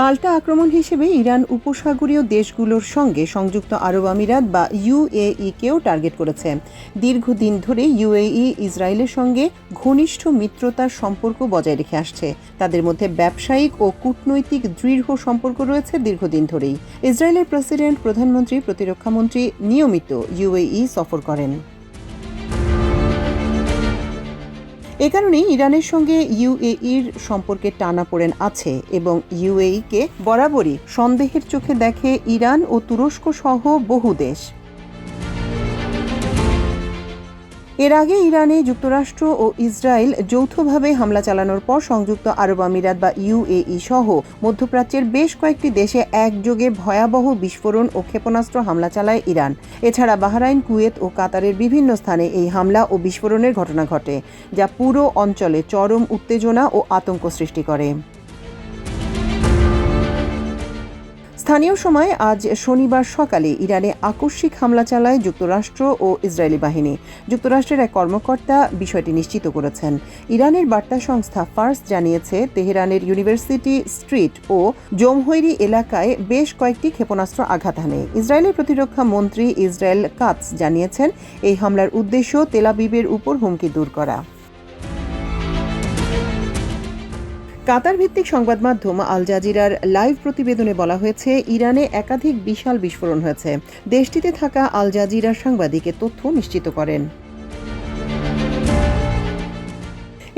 পাল্টা আক্রমণ হিসেবে ইরান উপসাগরীয় দেশগুলোর সঙ্গে সংযুক্ত আরব আমিরাত বা ইউএইকেও টার্গেট করেছে। দীর্ঘদিন ধরে ইউএই ইসরায়েলের সঙ্গে ঘনিষ্ঠ মিত্রতার সম্পর্ক বজায় রেখে আসছে। তাদের মধ্যে ব্যবসায়িক ও কূটনৈতিক দৃঢ় সম্পর্ক রয়েছে দীর্ঘদিন ধরেই। ইসরায়েলের প্রেসিডেন্ট, প্রধানমন্ত্রী, প্রতিরক্ষামন্ত্রী নিয়মিত ইউএই সফর করেন। এ কারণেই ইরানের সঙ্গে ইউএইর সম্পর্কে টানাপোড়েন আছে এবং ইউএইকে বরাবরই সন্দেহের চোখে দেখে ইরান ও তুরস্ক সহ বহু দেশ। এর আগে ইরানে যুক্তরাষ্ট্র ও ইসরায়েল যৌথভাবে হামলা চালানোর পর সংযুক্ত আরব আমিরাত বা ইউএই সহ মধ্যপ্রাচ্যের বেশ কয়েকটি দেশে একযোগে ভয়াবহ বিস্ফোরণ ও ক্ষেপণাস্ত্র হামলা চালায় ইরান। এছাড়া বাহরাইন, কুয়েত ও কাতারের বিভিন্ন স্থানে এই হামলা ও বিস্ফোরণের ঘটনা ঘটে, যা পুরো অঞ্চলে চরম উত্তেজনা ও আতঙ্ক সৃষ্টি করে। স্থানীয় সময় আজ শনিবার সকালে ইরানে আকস্মিক হামলা চালায় যুক্তরাষ্ট্র ও ইসরায়েলি বাহিনী। যুক্তরাষ্ট্রের এক কর্মকর্তা বিষয়টি নিশ্চিত করেছেন। ইরানের বার্তা সংস্থা ফার্স জানিয়েছে, তেহরানের ইউনিভার্সিটি স্ট্রিট ও জমহৈরি এলাকায় বেশ কয়েকটি ক্ষেপণাস্ত্র আঘাত হানে। ইসরায়েলের প্রতিরক্ষা মন্ত্রী ইসরায়েল কাতস জানিয়েছেন, এই হামলার উদ্দেশ্য তেল আবিবের উপর হুমকি দূর করা। কাতার ভিত্তিক সংবাদ মাধ্যম আল জাজিরার লাইভ প্রতিবেদনে বলা হয়েছে, ইরানে একাধিক বিশাল বিস্ফোরণ হয়েছে। দেশটিতে থাকা আল জাজিরার সাংবাদিক এ তথ্য নিশ্চিত করেন।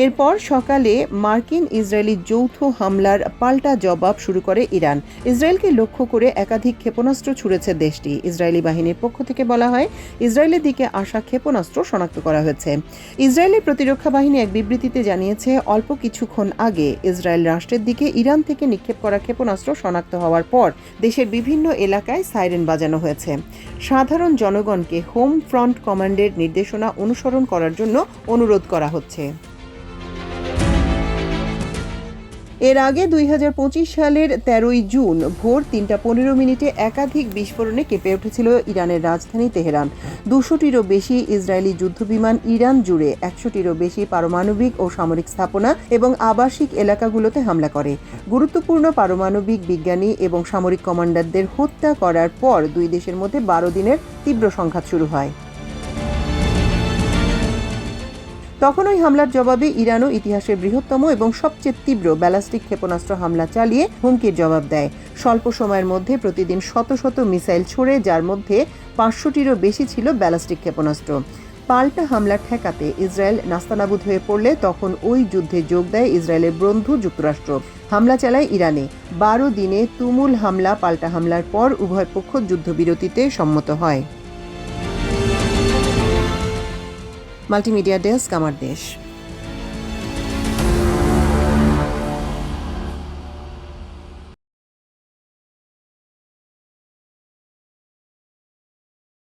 এরপর সকালে মার্কিন ইসরায়েলি যৌথ হামলার পাল্টা জবাব শুরু করে ইরান। ইসরায়েলকে লক্ষ্য করে একাধিক ক্ষেপণাস্ত্র ছুড়েছে দেশটি। ইসরায়েলি বাহিনীর পক্ষ থেকে বলা হয়, ইসরায়েলের দিকে আসা ক্ষেপণাস্ত্র শনাক্ত করা হয়েছে। ইসরায়েলের প্রতিরক্ষা বাহিনী এক বিবৃতিতে জানিয়েছে, অল্প কিছুক্ষণ আগে ইসরায়েল রাষ্ট্রের দিকে ইরান থেকে নিক্ষেপ করা ক্ষেপণাস্ত্র শনাক্ত হওয়ার পর দেশের বিভিন্ন এলাকায় সাইরেন বাজানো হয়েছে। সাধারণ জনগণকে হোম ফ্রন্ট কমান্ডের নির্দেশনা অনুসরণ করার জন্য অনুরোধ করা হচ্ছে। এর আগে 2025 সালের 13 জুন ভোর 3:15 একাধিক বিস্ফোরণে কেঁপে উঠেছিল ইরানের রাজধানী তেহরান। 200টিরও বেশি ইসরায়েলি যুদ্ধবিমান ইরান জুড়ে 100টিরও বেশি পারমাণবিক ও সামরিক স্থাপনা এবং আবাসিক এলাকাগুলোতে হামলা করে। গুরুত্বপূর্ণ পারমাণবিক বিজ্ঞানী এবং সামরিক কমান্ডারদের হত্যা করার পর দুই দেশের মধ্যে 12 দিনের তীব্র সংঘাত শুরু হয়। তখন ওই হামলার জবাবে ইরানও ইতিহাসের বৃহত্তম এবং সবচেয়ে তীব্র ব্যালিস্টিক ক্ষেপণাস্ত্র হামলা চালিয়ে হুমকির জবাব দেয়। স্বল্প সময়ের মধ্যে প্রতিদিন শত শত মিসাইল ছোড়ে, যার মধ্যে 500টিরও বেশি ছিল ব্যালিস্টিক ক্ষেপণাস্ত্র। পাল্টা হামলা ঠেকাতে ইসরায়েল নাস্তানাবুদ হয়ে পড়লে তখন ওই যুদ্ধে যোগ দেয় ইসরায়েলের বন্ধু যুক্তরাষ্ট্র। হামলা চালায় ইরানে। 12 দিনে তুমুল হামলা পাল্টা হামলার পর উভয় পক্ষ যুদ্ধবিরতিতে সম্মত হয়। মাল্টিমিডিয়া ডেস্ক, আমার দেশ।